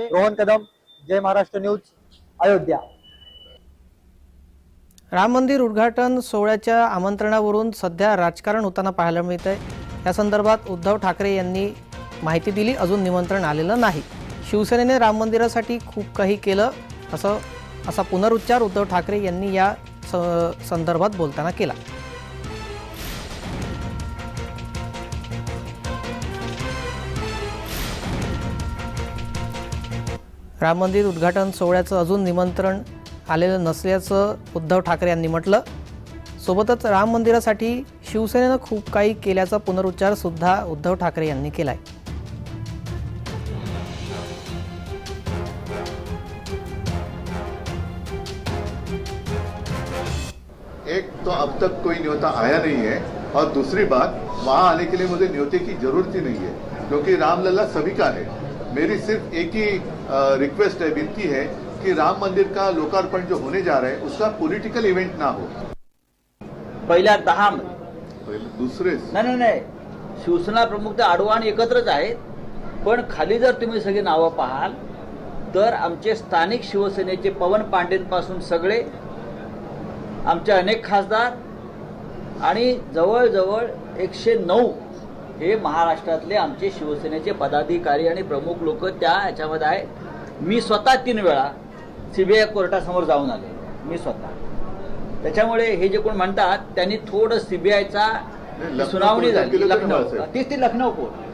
रोहन कदम, जय Maharashtra news, Ayodhya. Ram मंदिर उद्घाटन सोहळ्याच्या आमंत्रणावरून सध्या राजकारण होताना पाहायला मिळतंय। या संदर्भात उद्धव ठाकरे यांनी माहिती दिली, अजून निमंत्रण आलेलं नाही। शिवसेनेने राम मंदिरासाठी खूप काही केलं असा पुनरुच्चार उद्धव ठाकरे यांनी या संदर्भात बोलताना केला। राम मंदिर उद्घाटन सोहळ्याचं अजून निमंत्रण आलेलं नसल्याचं उद्धव ठाकरे यांनी म्हटलं। सोबतच राम मंदिरासाठी शिवसेनेनं खूप काही केल्याचा पुनरुच्चार सुद्धा उद्धव ठाकरे यांनी केलाय। एक तो अब तक कोई न्योता आया नहीं है, और दूसरी बात वहां आने के लिए मुझे न्योते की जरूरत ही नहीं है, क्योंकि रामलला सभी का है। मेरी सिर्फ एक ही रिक्वेस्ट है, विनती है कि राम मंदिर का लोकार्पण जो होने जा रहा है उसका पॉलिटिकल इवेंट ना हो। पहिल्या 10 दुसरे नाही शिवसेना प्रमुख तर आडवाणी एकत्रच आहेत, पण खाली जर तुम्ही सगळी नावं पाहाल तर आमचे स्थानिक शिवसेनेचे पवन पांडेंपासून सगळे आमचे अनेक खासदार आणि जवळजवळ 109 हे महाराष्ट्रातले आमचे शिवसेनेचे पदाधिकारी आणि प्रमुख लोक त्या ह्याच्यामध्ये आहेत। मी स्वतः 3 वेळा सीबीआय कोर्टासमोर जाऊन आले, मी स्वतः। त्याच्यामुळे हे जे कोण म्हणतात त्यांनी थोडं सीबीआयचा सुनावणी झाली लखनौ, ती लखनौ कोर्ट